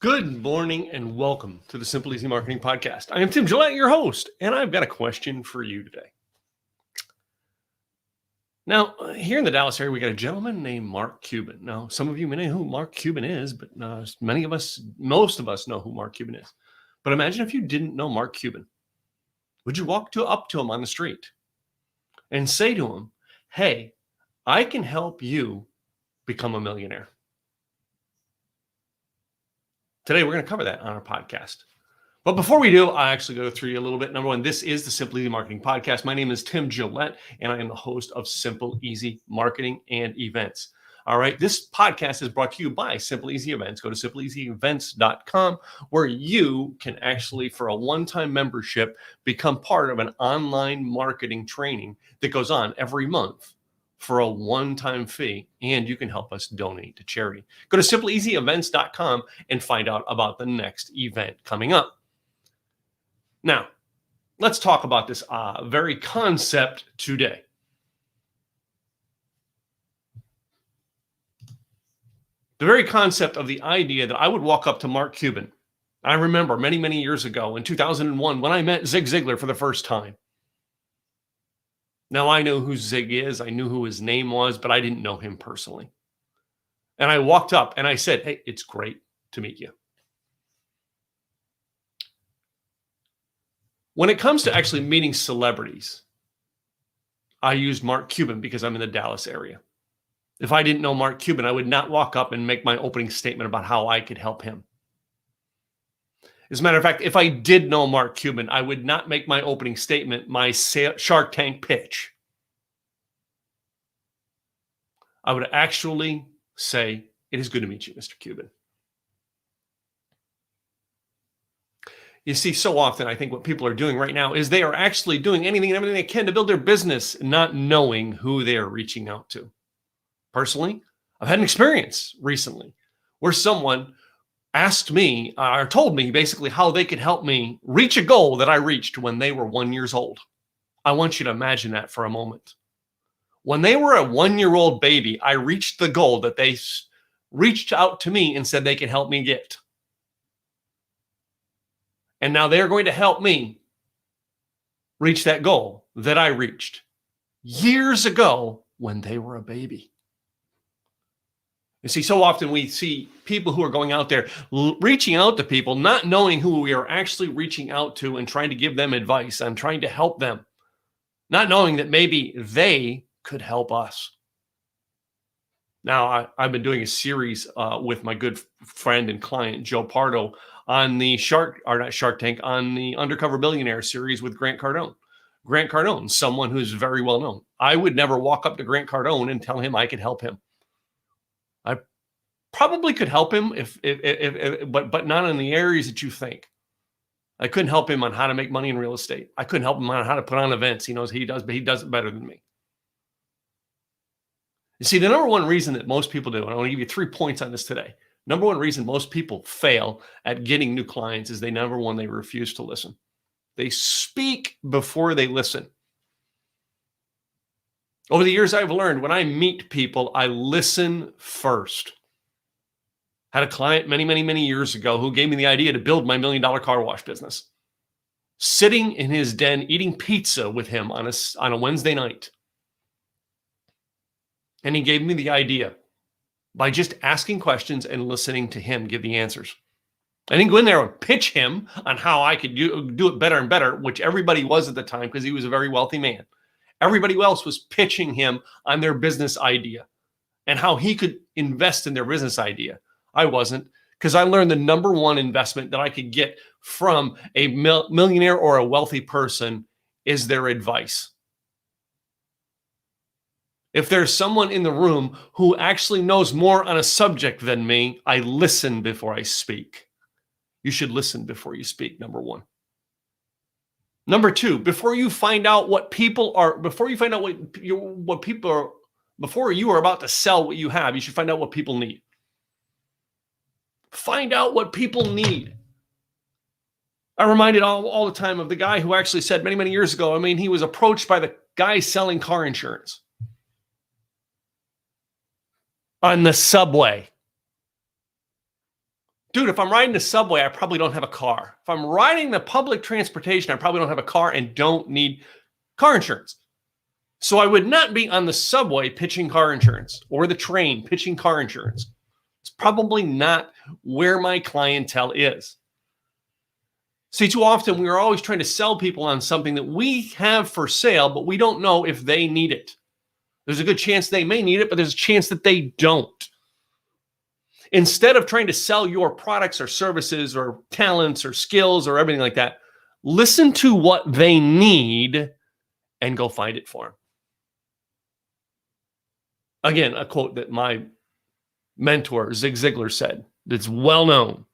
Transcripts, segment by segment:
Good morning and welcome to the Simple Easy Marketing Podcast. I am Tim Gillette, your host, and I've got a question for you today. Now, here in the Dallas area, we got a gentleman named Mark Cuban. Now, some of you may know who Mark Cuban is, but most of us know who Mark Cuban is. But imagine if you didn't know Mark Cuban. Would you walk up to him on the street and say to him, "Hey, I can help you become a millionaire"? Today, we're going to cover that on our podcast. But before we do, I actually go through you a little bit. Number one, this is the Simple Easy Marketing Podcast. My name is Tim Gillette, and I am the host of Simple Easy Marketing and Events. All right, this podcast is brought to you by Simple Easy Events. Go to simpleeasyevents.com, where you can actually, for a one-time membership, become part of an online marketing training that goes on every month for a one-time fee, and you can help us donate to charity. Go to simpleeasyevents.com and find out about the next event coming up. Now, let's talk about this very concept today. The very concept of the idea that I would walk up to Mark Cuban. I remember many, many years ago in 2001 when I met Zig Ziglar for the first time. Now, I know who Zig is. I knew who his name was, but I didn't know him personally. And I walked up and I said, "Hey, it's great to meet you." When it comes to actually meeting celebrities, I used Mark Cuban because I'm in the Dallas area. If I didn't know Mark Cuban, I would not walk up and make my opening statement about how I could help him. As a matter of fact, if I did know Mark Cuban, I would not make my opening statement my Shark Tank pitch. I would actually say, "It is good to meet you, Mr. Cuban." You see, so often, I think what people are doing right now is they are actually doing anything and everything they can to build their business, not knowing who they are reaching out to. Personally, I've had an experience recently where someone asked me or told me basically how they could help me reach a goal that I reached when they were 1 year old. I want you to imagine that for a moment. When they were a 1-year-old baby, I reached the goal that they reached out to me and said they could help me get. And now they're going to help me reach that goal that I reached years ago when they were a baby. You see, so often we see people who are going out there reaching out to people, not knowing who we are actually reaching out to and trying to give them advice and trying to help them, not knowing that maybe they could help us. Now, I've been doing a series with my good friend and client, Joe Pardo, on the on the Undercover Billionaire series with Grant Cardone. Grant Cardone, someone who's very well known. I would never walk up to Grant Cardone and tell him I could help him. I probably could help him but not in the areas that you think. I couldn't help him on how to make money in real estate. I couldn't help him on how to put on events. He knows he does, but he does it better than me. You see, the number one reason that most people do, and I want to give you 3 points on this today. Number one reason most people fail at getting new clients is they refuse to listen. They speak before they listen. Over the years, I've learned when I meet people, I listen first. Had a client many, many, many years ago who gave me the idea to build my $1 million car wash business. Sitting in his den, eating pizza with him on a Wednesday night. And he gave me the idea by just asking questions and listening to him give the answers. I didn't go in there and pitch him on how I could do it better and better, which everybody was at the time because he was a very wealthy man. Everybody else was pitching him on their business idea and how he could invest in their business idea. I wasn't, because I learned the number one investment that I could get from a millionaire or a wealthy person is their advice. If there's someone in the room who actually knows more on a subject than me, I listen before I speak. You should listen before you speak, number one. Number two, before you find out what people are, before you are about to sell what you have, you should find out what people need. Find out what people need. I'm reminded all the time of the guy who actually said many, many years ago, he was approached by the guy selling car insurance on the subway. dude, if I'm riding the subway, I probably don't have a car. If I'm riding the public transportation, I probably don't have a car and don't need car insurance. So I would not be on the subway pitching car insurance or the train pitching car insurance. It's probably not where my clientele is. See, too often we are always trying to sell people on something that we have for sale, but we don't know if they need it. There's a good chance they may need it, but there's a chance that they don't. Instead of trying to sell your products or services or talents or skills or everything like that, listen to what they need and go find it for them. Again, a quote that my mentor, Zig Ziglar, said that's well known.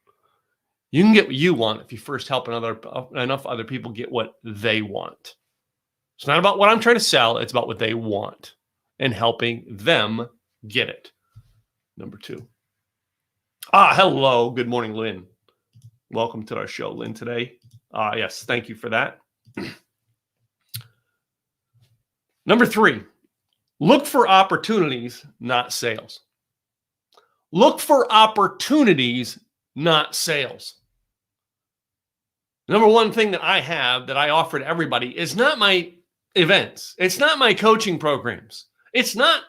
You can get what you want if you first help enough other people get what they want. It's not about what I'm trying to sell. It's about what they want and helping them get it. Number 2. Hello. Good morning, Lynn. Welcome to our show, Lynn, today. Yes, thank you for that. Number 3, look for opportunities, not sales. Look for opportunities, not sales. Number one thing that I have that I offer to everybody is not my events. It's not my coaching programs. It's not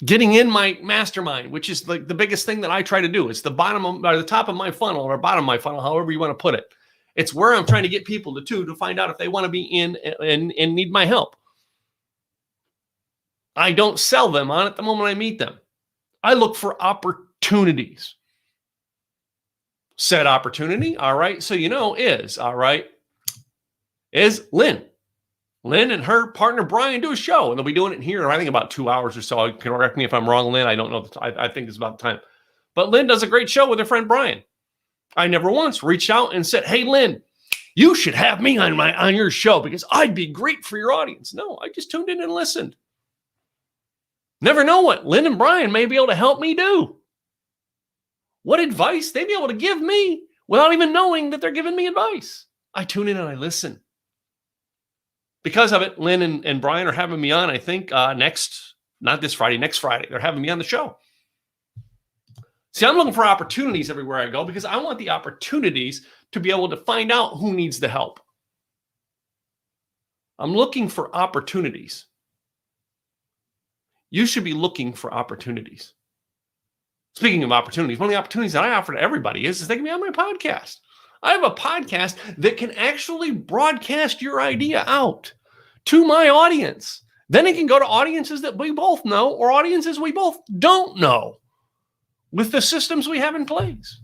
getting in my mastermind, which is like the biggest thing that I try to do. It's the bottom of, or the top of my funnel or bottom of my funnel, however you want to put it. It's where I'm trying to get people to find out if they want to be in and need my help. I don't sell them on it the moment I meet them. I look for opportunities. Said opportunity, all right, so is Lynn. Lynn and her partner Brian do a show, and they'll be doing it here, I think about 2 hours or so. You can correct me if I'm wrong, Lynn. I don't know. I think it's about the time. But Lynn does a great show with her friend Brian. I never once reached out and said, hey, Lynn, you should have me on your show because I'd be great for your audience. No, I just tuned in and listened. Never know what Lynn and Brian may be able to help me do. What advice they'd be able to give me without even knowing that they're giving me advice. I tune in and I listen. Because of it, Lynn and Brian are having me on, I think, next Friday. They're having me on the show. See, I'm looking for opportunities everywhere I go because I want the opportunities to be able to find out who needs the help. I'm looking for opportunities. You should be looking for opportunities. Speaking of opportunities, one of the opportunities that I offer to everybody is they can be on my podcast. I have a podcast that can actually broadcast your idea out to my audience. Then it can go to audiences that we both know or audiences we both don't know with the systems we have in place.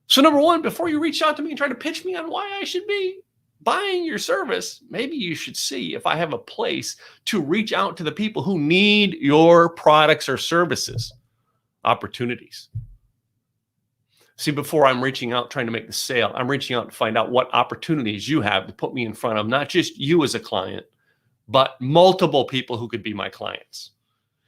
So number one, before you reach out to me and try to pitch me on why I should be buying your service, maybe you should see if I have a place to reach out to the people who need your products or services. Opportunities. See, before I'm reaching out trying to make the sale, I'm reaching out to find out what opportunities you have to put me in front of not just you as a client, but multiple people who could be my clients.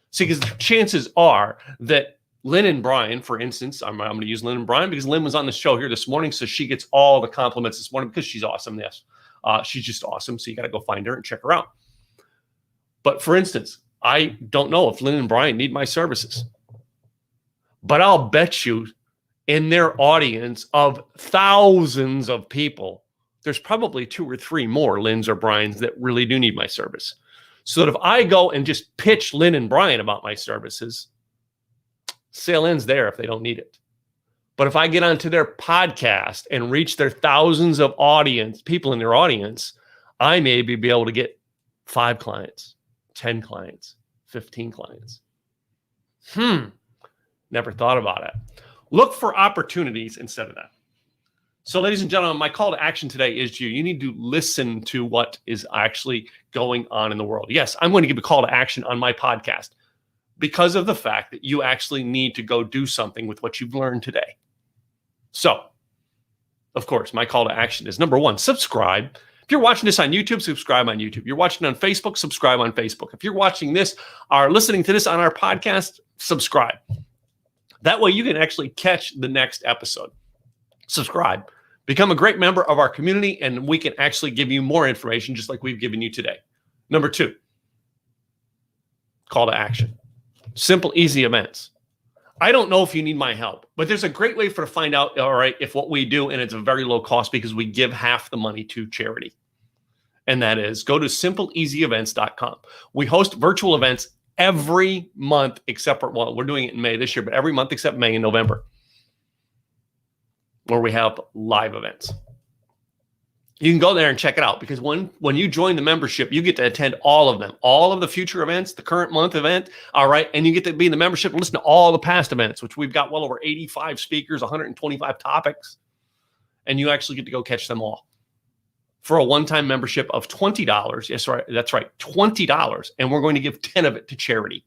See, because the chances are that Lynn and Brian, for instance, I'm going to use Lynn and Brian because Lynn was on the show here this morning, so she gets all the compliments this morning because she's awesome. Yes, she's just awesome. So you got to go find her and check her out. But for instance, I don't know if Lynn and Brian need my services. But I'll bet you in their audience of thousands of people, there's probably 2 or 3 more Lynn's or Brian's that really do need my service. So that if I go and just pitch Lynn and Brian about my services, sale ends there if they don't need it. But if I get onto their podcast and reach their thousands of people in their audience, I may be able to get 5 clients, 10 clients, 15 clients. Never thought about it. Look for opportunities instead of that. So, ladies and gentlemen, my call to action today is you need to listen to what is actually going on in the world. Yes, I'm going to give a call to action on my podcast because of the fact that you actually need to go do something with what you've learned today. So, of course, my call to action is number 1, subscribe. If you're watching this on YouTube, subscribe on YouTube. You're watching on Facebook, subscribe on Facebook. If you're watching this or listening to this on our podcast, subscribe. That way you can actually catch the next episode. Subscribe. Become a great member of our community, and we can actually give you more information just like we've given you today. Number 2, call to action. Simple, easy events. I don't know if you need my help, but there's a great way for to find out, all right, if what we do, and it's a very low cost because we give half the money to charity. And that is go to simpleeasyevents.com. We host virtual events every month except for, well, we're doing it in May this year, but every month except May and November, where we have live events. You can go there and check it out, because when you join the membership, you get to attend all of them, all of the future events, the current month event, all right, and you get to be in the membership and listen to all the past events, which we've got well over 85 speakers, 125 topics, and you actually get to go catch them all for a one-time membership of $20. Yes, right, that's right, $20, and we're going to give 10 of it to charity,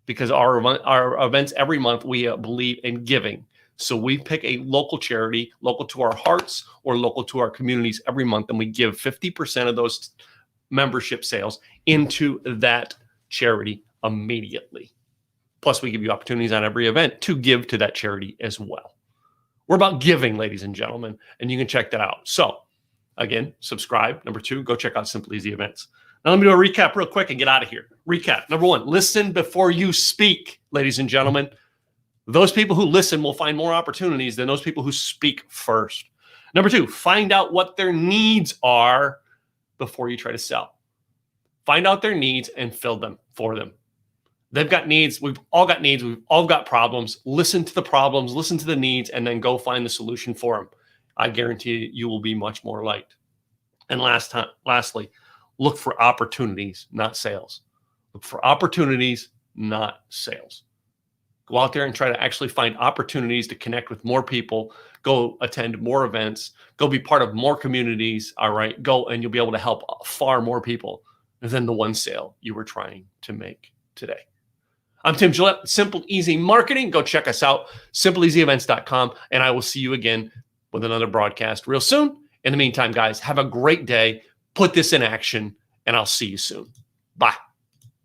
because our events every month, we believe in giving. So we pick a local charity, local to our hearts or local to our communities every month, and we give 50% of those membership sales into that charity immediately. Plus, we give you opportunities on every event to give to that charity as well. We're about giving, ladies and gentlemen, and you can check that out. So, again, subscribe. Number 2, go check out Simple Easy Events. Now, let me do a recap real quick and get out of here. Recap. Number 1, listen before you speak, ladies and gentlemen. Those people who listen will find more opportunities than those people who speak first. Number 2, find out what their needs are before you try to sell. Find out their needs and fill them for them. They've got needs. We've all got needs. We've all got problems. Listen to the problems, listen to the needs, and then go find the solution for them. I guarantee you will be much more liked. And lastly, look for opportunities, not sales. Look for opportunities, not sales. Go out there and try to actually find opportunities to connect with more people, go attend more events, go be part of more communities, all right? Go and you'll be able to help far more people than the one sale you were trying to make today. I'm Tim Gillette, Simple Easy Marketing. Go check us out, simpleeasyevents.com, and I will see you again with another broadcast real soon. In the meantime, guys, have a great day. Put this in action, and I'll see you soon. Bye.